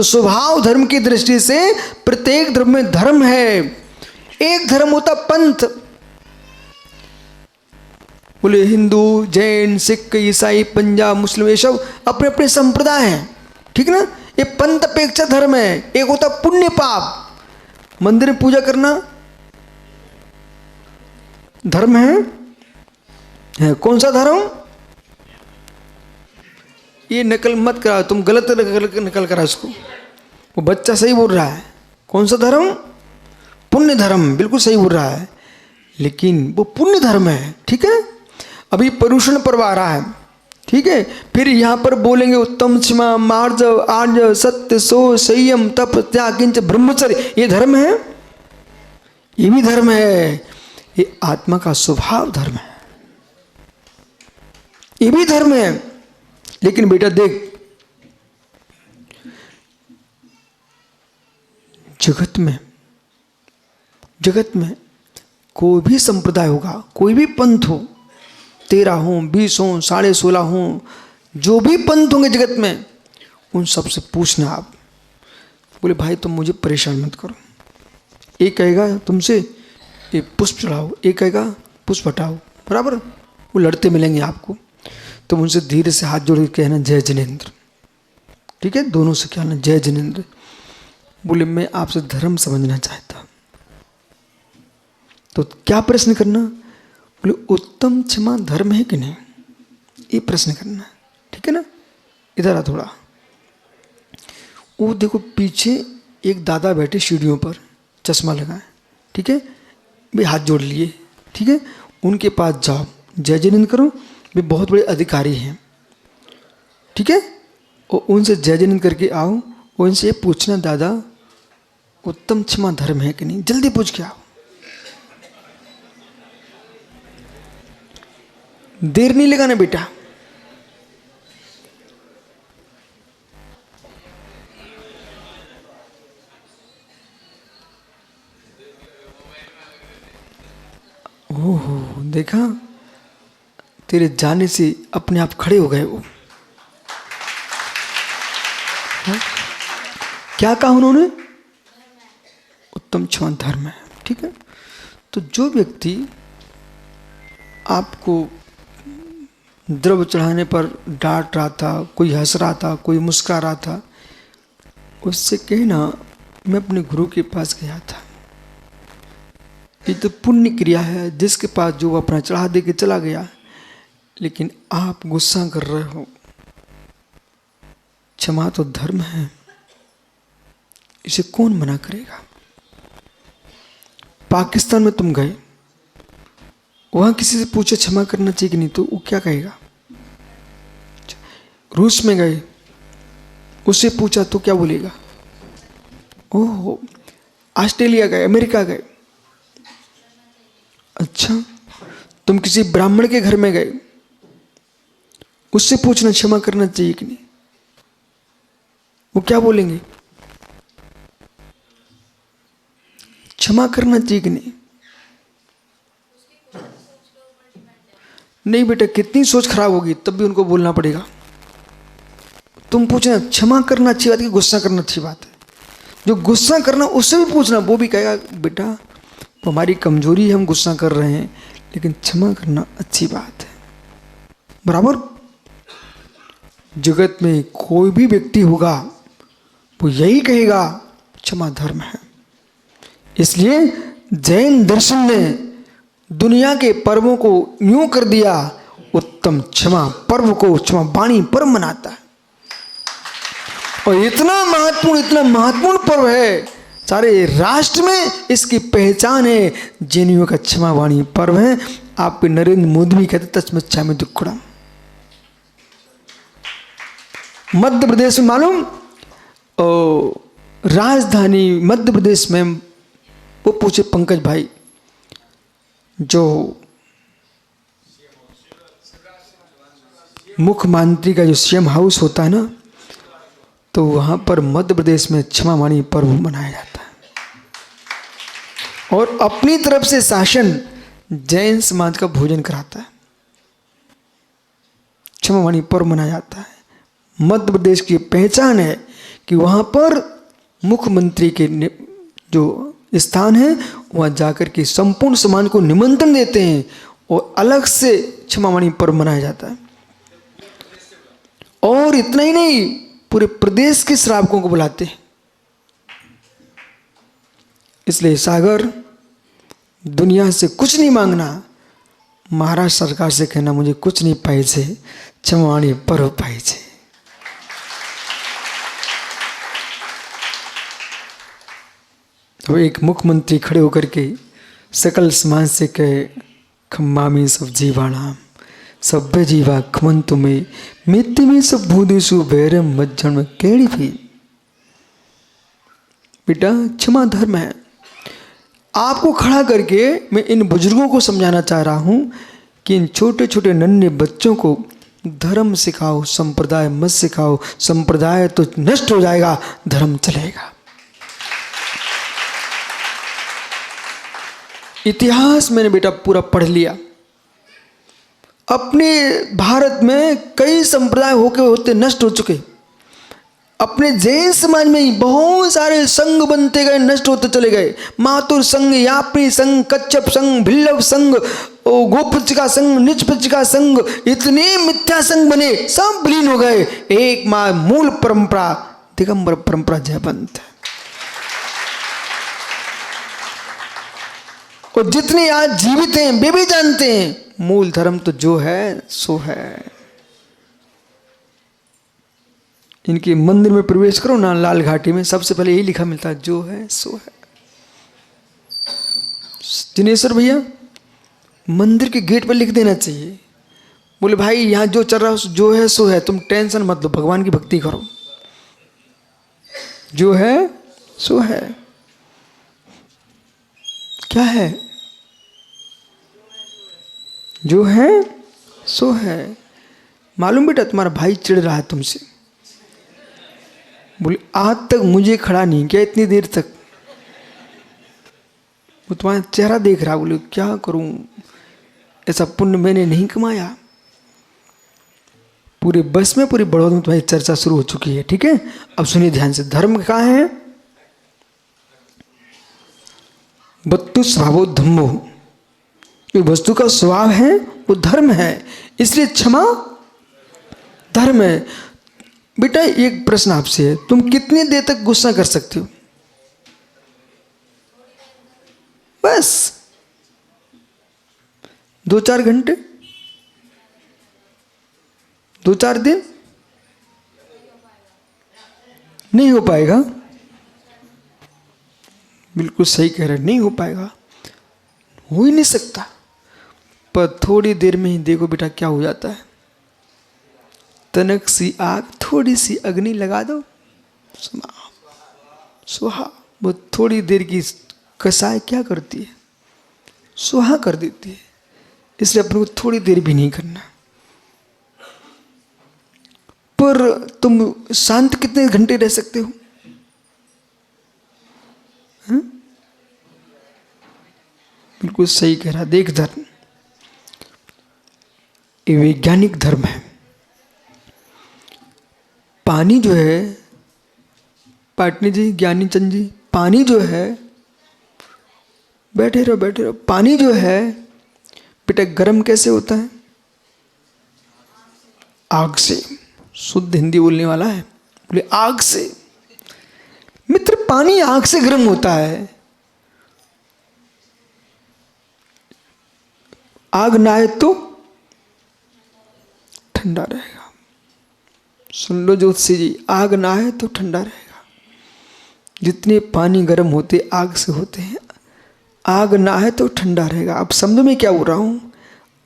तो स्वभाव धर्म की दृष्टि से प्रत्येक धर्म में धर्म है। एक धर्म होता पंथ, बोले हिंदू, जैन, सिख, ईसाई, पंजाब, मुस्लिम, ये सब अपने अपने संप्रदाय हैं, ठीक ना। ये पंथ अपेक्षा धर्म है। एक होता पुण्य पाप, मंदिर में पूजा करना धर्म है। कौन सा धर्म? ये नकल मत करा, तुम गलत नकल करा इसको। वो बच्चा सही बोल रहा है। कौन सा धर्म? पुण्य धर्म, बिल्कुल सही बोल रहा है, लेकिन वो पुण्य धर्म है, ठीक है। अभी पर्यूषण पर्व आ रहा है, ठीक है। फिर यहाँ पर बोलेंगे उत्तम क्षमा, मार्जव, आर्जव, सत्य, सो, संयम, तप, त्याग, किंच, ब्रह्मचर्य। ये धर्म है, ये भी धर्म है। ये आत्मा का स्वभाव धर्म है, ये भी धर्म है। लेकिन बेटा देख, जगत में कोई भी संप्रदाय होगा, कोई भी पंथ हो, 13 हो, 20 हो, 16.5 हो, जो भी पंथ होंगे जगत में, उन सबसे पूछना आप। बोले भाई तुम मुझे परेशान मत करो। एक कहेगा तुमसे ये पुष्प चढ़ाओ, एक कहेगा पुष्प हटाओ, बराबर। वो लड़ते मिलेंगे आपको, तुम उनसे धीरे से हाथ जोड़ के कहना जय जिनेंद्र, ठीक है। दोनों से कहना जय जिनेंद्र। बोले मैं आपसे धर्म समझना चाहता। तो क्या प्रश्न करना? बोले उत्तम क्षमा धर्म है कि नहीं, ये प्रश्न करना, ठीक है ना। इधर आ थोड़ा। वो देखो पीछे एक दादा बैठे सीढ़ियों पर, चश्मा लगाए, ठीक है, वे हाथ जोड़ लिए, ठीक है। उनके पास जाओ, जय जिनेंद्र करो, वे बहुत बड़े अधिकारी हैं, ठीक है। और उनसे जय जिनेंद्र करके आओ, और उनसे ये पूछना दादा उत्तम क्षमा धर्म है कि नहीं, जल्दी पूछ के आओ, देर नहीं लगाना बेटा। ओहो देखा, तेरे जाने से अपने आप खड़े हो गए वो। क्या कहा उन्होंने? उत्तम क्षमा धर्म है, ठीक है। तो जो व्यक्ति आपको द्रव्य चढ़ाने पर डांट रहा था, कोई हंस रहा था, कोई मुस्कुरा रहा था, उससे कहना मैं अपने गुरु के पास गया था। ये तो पुण्य क्रिया है, जिसके पास जो अपना चढ़ा दे के चला गया। लेकिन आप गुस्सा कर रहे हो। क्षमा तो धर्म है, इसे कौन मना करेगा। पाकिस्तान में तुम गए, वहां किसी से पूछे क्षमा करना चाहिए कि नहीं, तो वो क्या कहेगा। रूस में गए, उससे पूछा तो क्या बोलेगा। ओह, ऑस्ट्रेलिया गए, अमेरिका गए, अच्छा। तुम किसी ब्राह्मण के घर में गए, उससे पूछना क्षमा करना चाहिए कि नहीं, वो क्या बोलेंगे। क्षमा करना चाहिए कि नहीं। नहीं बेटा, कितनी सोच खराब होगी तब भी उनको बोलना पड़ेगा। तुम पूछना क्षमा करना अच्छी बात है कि गुस्सा करना अच्छी बात है। जो गुस्सा करना उससे भी पूछना, वो भी कहेगा बेटा हमारी कमजोरी है, हम गुस्सा कर रहे हैं, लेकिन क्षमा करना अच्छी बात है, बराबर। जगत में कोई भी व्यक्ति होगा वो यही कहेगा क्षमा धर्म है। इसलिए जैन दर्शन ने दुनिया के पर्वों को यूं कर दिया, उत्तम क्षमा पर्व को क्षमा वाणी पर्व मनाता है। और इतना महत्वपूर्ण पर्व है, सारे राष्ट्र में इसकी पहचान है। जैनियों का क्षमा वाणी पर्व है। आपके नरेंद्र मोदी भी कहते तस्मच्छामि दुक्कडम। मध्य प्रदेश में मालूम, राजधानी मध्य प्रदेश में, वो पूछे पंकज भाई, जो मुख्यमंत्री का जो सीएम हाउस होता है ना, तो वहां पर मध्य प्रदेश में क्षमा वाणी पर्व मनाया जाता है। और अपनी तरफ से शासन जैन समाज का भोजन कराता है, क्षमा वाणी पर्व मनाया जाता है। मध्य प्रदेश की पहचान है कि वहाँ पर मुख्यमंत्री के जो स्थान है वहाँ जाकर के संपूर्ण समाज को निमंत्रण देते हैं और अलग से क्षमावाणी पर्व मनाया जाता है। और इतना ही नहीं, पूरे प्रदेश के श्रावकों को बुलाते हैं। इसलिए सागर, दुनिया से कुछ नहीं मांगना, महाराष्ट्र सरकार से कहना मुझे कुछ नहीं पाहिजे, क्षमावाणी पर्व पाहिजे। तो एक मुख्यमंत्री खड़े होकर के सकल समाज से कहे, खम्मामी सब जीवाणाम सभ्य जीवा खमंतु में मित्ति में सब भूदेशु भैरम मज्जन में केड़ी भी। बेटा क्षमा धर्म है। आपको खड़ा करके मैं इन बुजुर्गों को समझाना चाह रहा हूं कि इन छोटे छोटे नन्हे बच्चों को धर्म सिखाओ, संप्रदाय मत सिखाओ। संप्रदाय तो नष्ट हो जाएगा, धर्म चलेगा। इतिहास मैंने बेटा पूरा पढ़ लिया। अपने भारत में कई संप्रदाय होते नष्ट हो चुके। अपने जैन समाज में ही बहुत सारे संघ बनते गए, नष्ट होते चले गए। मातुर संघ, यापनी संघ, कच्छप संघ, भिल्लव संघ, गोपचिका संघ, निजपचिका संघ, इतने मिथ्या संघ बने, सब विलीन हो गए। एक मूल परंपरा दिगंबर परंपरा जयवंत है। और जितने आज जीवित हैं वे भी जानते हैं मूल धर्म तो जो है सो है। इनके मंदिर में प्रवेश करो ना, लाल घाटी में सबसे पहले यही लिखा मिलता है, जो है सो है। जिनेश्वर भैया, मंदिर के गेट पर लिख देना चाहिए, बोले भाई यहां जो चल रहा है जो है सो है, तुम टेंशन मत लो, भगवान की भक्ति करो, जो है सो है। क्या है? जो है सो है। मालूम बेटा तुम्हारा भाई चिढ़ रहा है तुमसे, बोले आज तक मुझे खड़ा नहीं किया इतनी देर तक, वो तुम्हारा चेहरा देख रहा। बोले क्या करूं, ऐसा पुण्य मैंने नहीं कमाया। पूरे बस में, पूरी बड़ौद में तुम्हारी चर्चा शुरू हो चुकी है। ठीक है, अब सुनिए ध्यान से। धर्म कहाँ है? बत्तु स्वभावो धम्मो, जो वस्तु का स्वभाव है वो धर्म है, इसलिए क्षमा धर्म है। बेटा एक प्रश्न आपसे है, तुम कितनी देर तक गुस्सा कर सकते हो? बस 2-4 घंटे, 2-4 दिन? नहीं हो पाएगा। बिल्कुल सही कह रहे, नहीं हो पाएगा, हो ही नहीं सकता। पर थोड़ी देर में ही देखो बेटा क्या हो जाता है। तनक सी आग, थोड़ी सी अग्नि लगा दो, सुहा। वो थोड़ी देर की कसाई क्या करती है? सुहा कर देती है। इसलिए अपने को थोड़ी देर भी नहीं करना। पर तुम शांत कितने घंटे रह सकते हो? बिल्कुल सही कह रहा। देख धर्म ये वैज्ञानिक धर्म है। पानी जो है, पाटनी जी, ज्ञानी चंद जी, पानी जो है, बैठे रहो बैठे रहो, पानी जो है बेटा गर्म कैसे होता है? आग से। शुद्ध हिंदी बोलने वाला है, बोले आग से। मित्र पानी आग से गर्म होता है। आग ना आए तो ठंडा रहेगा। सुन लो ज्योतिषी जी, आग ना आए तो ठंडा रहेगा। जितने पानी गर्म होते आग से होते हैं, आग ना आए तो ठंडा रहेगा। अब समझो मैं क्या बोल रहा हूं?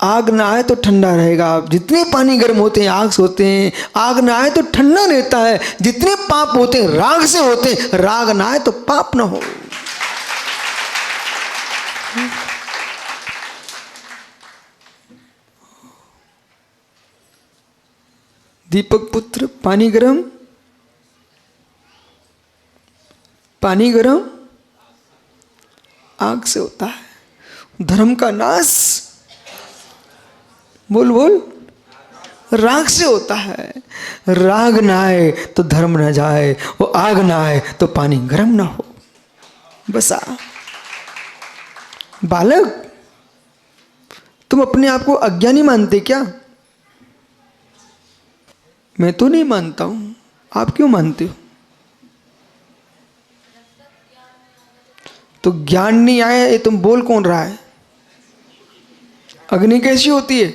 आग ना आए तो ठंडा रहेगा। जितने पानी गर्म होते हैं आग से होते हैं, आग ना आए तो ठंडा रहता है। जितने पाप होते हैं राग से होते हैं, राग ना आए तो पाप ना हो। दीपक पुत्र, पानी गरम, पानी गरम आग से होता है। धर्म का नाश, बोल बोल, राग से होता है। राग ना आए तो धर्म न जाए, वो आग ना आए तो पानी गर्म ना हो। बसा बालक, तुम अपने आप को अज्ञानी मानते क्या? मैं तो नहीं मानता हूं, आप क्यों मानते हो? तो ज्ञान नहीं आया, ये तुम बोल कौन रहा है? अग्नि कैसी होती है?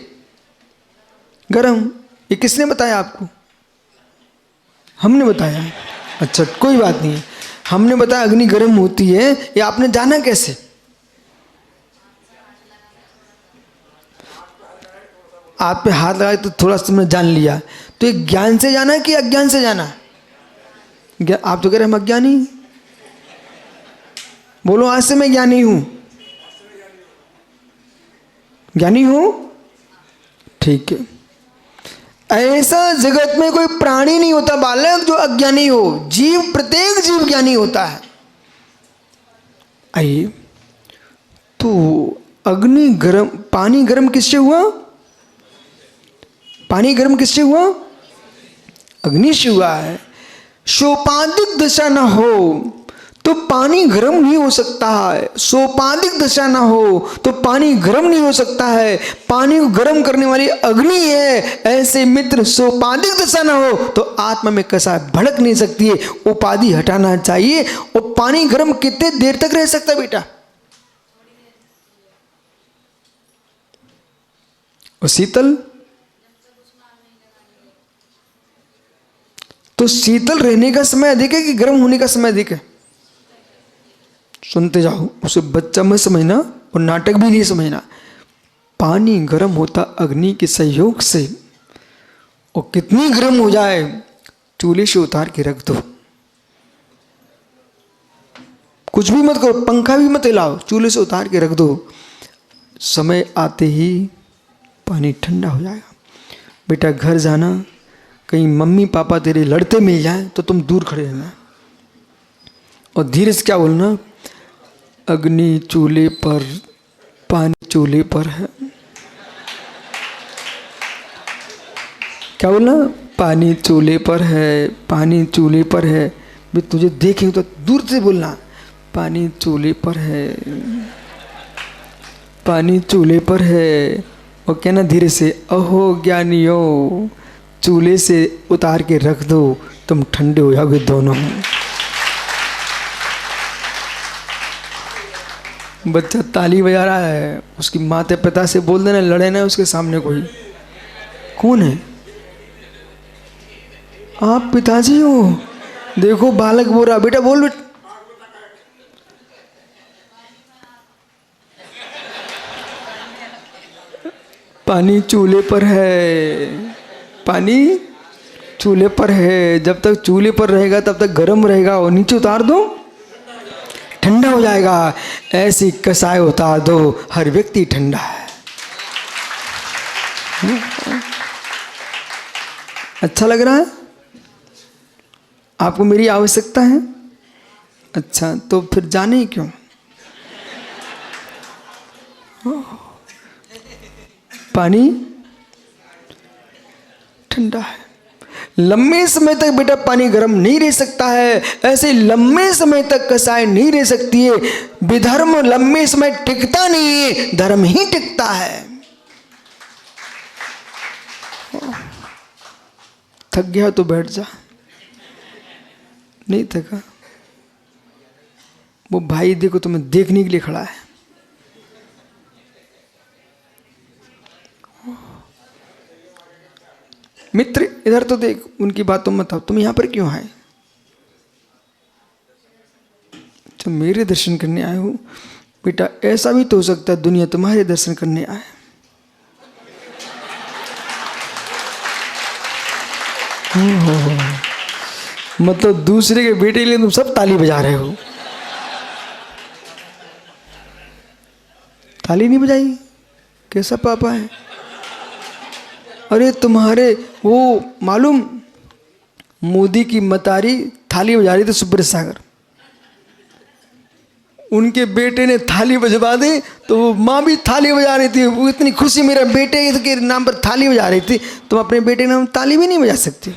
गरम। ये किसने बताया आपको? हमने बताया। अच्छा कोई बात नहीं, हमने बताया अग्नि गर्म होती है, ये आपने जाना कैसे? आप पे हाथ लगाए तो थोड़ा सा तुमने जान लिया, तो ये ज्ञान से जाना कि अज्ञान से जाना? आप तो कह रहे हम अज्ञानी। बोलो आज से मैं ज्ञानी हूं। ज्ञानी हूं, ठीक है। ऐसा जगत में कोई प्राणी नहीं होता बालक जो अज्ञानी हो। जीव, प्रत्येक जीव ज्ञानी होता है। आइए, तो अग्नि गर्म, पानी गर्म किससे हुआ? पानी गर्म किससे हुआ? अग्नि से हुआ है। सोपाधिक दशा ना हो तो पानी गर्म नहीं हो सकता है। सोपाधिक दशा ना हो तो पानी गर्म नहीं हो सकता है। पानी को गर्म करने वाली अग्नि है। ऐसे मित्र, सोपाधिक दशा ना हो तो आत्मा में कैसा भड़क नहीं सकती है। उपाधि हटाना चाहिए। और पानी गर्म कितने देर तक रह सकता है बेटा? और शीतल? तो शीतल रहने का समय अधिक है कि गर्म होने का समय अधिक है? सुनते जाओ, उसे बच्चा मत समझना और नाटक भी नहीं समझना। पानी गर्म होता अग्नि के सहयोग से, और कितनी गर्म हो जाए, चूल्हे से उतार के रख दो। कुछ भी मत करो, पंखा भी मत हिलाओ, चूल्हे से उतार के रख दो। समय आते ही पानी ठंडा हो जाएगा। बेटा घर जाना, कहीं मम्मी पापा तेरे लड़ते मिल जाए तो तुम दूर खड़े रहना और धीरे से क्या बोलना? अग्नि चूल्हे पर, पानी चूल्हे पर है। क्या बोलना? पानी चूल्हे पर है, पानी चूल्हे पर है। भी तुझे देखें तो दूर से बोलना, पानी चूल्हे पर है, पानी चूल्हे पर है। और कहना धीरे से, अहो ज्ञानियों, चूल्हे से उतार के रख दो, तुम ठंडे हो जाओगे दोनों। बच्चा ताली बजा रहा है, उसकी माता पिता से बोल देना लड़े ना उसके सामने कोई। कौन है? आप पिताजी हो? देखो बालक बोल रहा, बेटा बोल बेटा। पानी चूल्हे पर है, पानी चूल्हे पर है। जब तक चूल्हे पर रहेगा तब तक गर्म रहेगा, और नीचे उतार दो ठंडा हो जाएगा। ऐसी कसाई उतार दो, हर व्यक्ति ठंडा है। अच्छा लग रहा है? आपको मेरी आवश्यकता है? अच्छा, तो फिर जाने ही क्यों? पानी ठंडा है। लंबे समय तक बेटा पानी गर्म नहीं रह सकता है। ऐसे लंबे समय तक कसाई नहीं रह सकती है। विधर्म लंबे समय टिकता नहीं है, धर्म ही टिकता है। थक गया तो बैठ जा। नहीं थका? वो भाई देखो तुम्हें देखने के लिए खड़ा है। मित्र इधर तो देख, उनकी बातों मत आओ। तुम यहां पर क्यों आए? जब मेरे दर्शन करने आए हो बेटा, ऐसा भी तो हो सकता है दुनिया तुम्हारे दर्शन करने आए। मतलब दूसरे के बेटे के लिए तुम सब ताली बजा रहे हो। ताली नहीं बजाई? कैसा पापा है? अरे तुम्हारे वो मालूम, मोदी की मतारी थाली बजा रही थी सुब्रत सागर। उनके बेटे ने थाली बजवा दी तो वो माँ भी थाली बजा रही थी, वो इतनी खुशी मेरे बेटे के नाम पर थाली बजा रही थी। तुम अपने बेटे के नाम ताली भी नहीं बजा सकती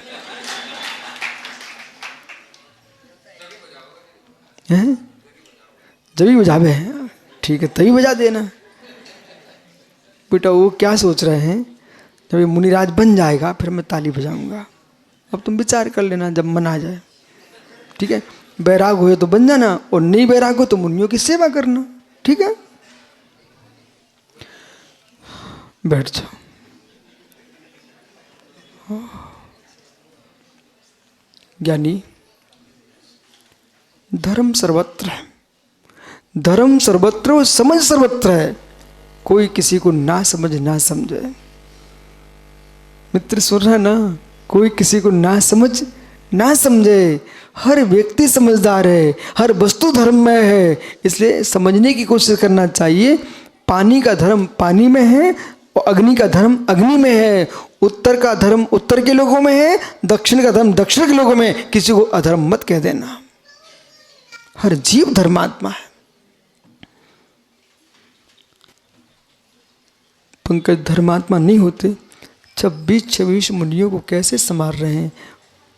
हैं? जब भी बजावे हैं ठीक है तभी बजा देना। बेटा वो क्या सोच रहे हैं, जब ये मुनिराज बन जाएगा फिर मैं ताली बजाऊंगा। अब तुम विचार कर लेना जब मन आ जाए, ठीक है। बैराग हुए तो बन जाना, और नहीं बैराग हो तो मुनियों की सेवा करना, ठीक है। बैठ जाओ। ज्ञानी, धर्म सर्वत्र है, धर्म सर्वत्र और समझ सर्वत्र है। कोई किसी को ना समझ ना समझे। मित्र सुन रहा है ना, कोई किसी को ना समझ ना समझे। हर व्यक्ति समझदार है, हर वस्तु धर्म में है, इसलिए समझने की कोशिश करना चाहिए। पानी का धर्म पानी में है और अग्नि का धर्म अग्नि में है। उत्तर का धर्म उत्तर के लोगों में है, दक्षिण का धर्म दक्षिण के लोगों में। किसी को अधर्म मत कह देना। हर जीव धर्मात्मा है। पंकज धर्मात्मा नहीं होते 26-26 मुनियों को कैसे संभाल रहे हैं,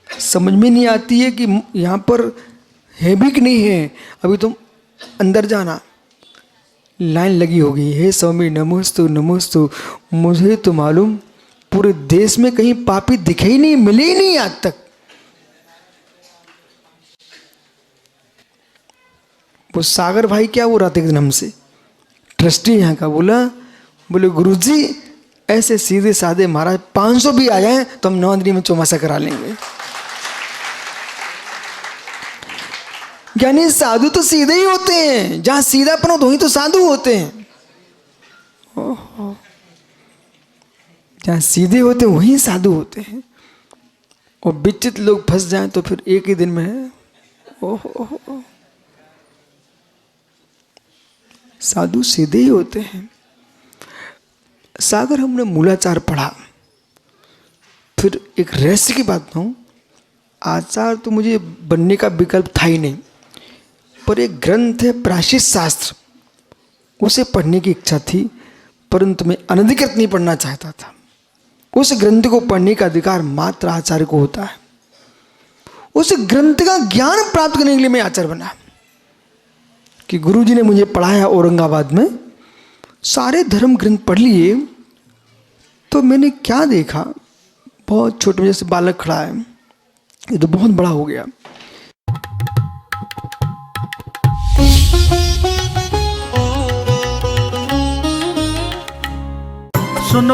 समझ में नहीं आती है कि यहाँ पर है भी कि नहीं है। अभी तुम अंदर जाना, लाइन लगी होगी, हे स्वामी नमोस्तु नमोस्तु। मुझे तो मालूम पूरे देश में कहीं पापी दिखे ही नहीं, मिले ही नहीं आज तक। वो सागर भाई क्या वो रात एक दिन हमसे ट्रस्टी यहाँ का बोले गुरुजी ऐसे सीधे साधे महाराज 500 भी आ जाए तो हम नौंदरी में चौमासा करा लेंगे। यानी साधु तो सीधे ही होते हैं, जहां सीधापन हो वहीं तो साधु होते हैं। ओहो, जहां सीधे होते हैं वहीं साधु होते हैं। और विचित्र लोग फंस जाएं तो फिर एक ही दिन में है। ओहो, साधु सीधे ही होते हैं। सागर हमने मूलाचार पढ़ा, फिर एक रहस्य की बात कहूं, आचार्य तो मुझे बनने का विकल्प था ही नहीं, पर एक ग्रंथ है प्रायश्चित शास्त्र, उसे पढ़ने की इच्छा थी, परंतु मैं अनधिकृत नहीं पढ़ना चाहता था। उस ग्रंथ को पढ़ने का अधिकार मात्र आचार्य को होता है। उस ग्रंथ का ज्ञान प्राप्त करने के लिए मैं आचार्य बना कि गुरुजी ने मुझे पढ़ाया औरंगाबाद में। सारे धर्म ग्रंथ पढ़ लिए तो मैंने क्या देखा, बहुत छोटे जैसे बालक खड़ा है, ये तो बहुत बड़ा हो गया।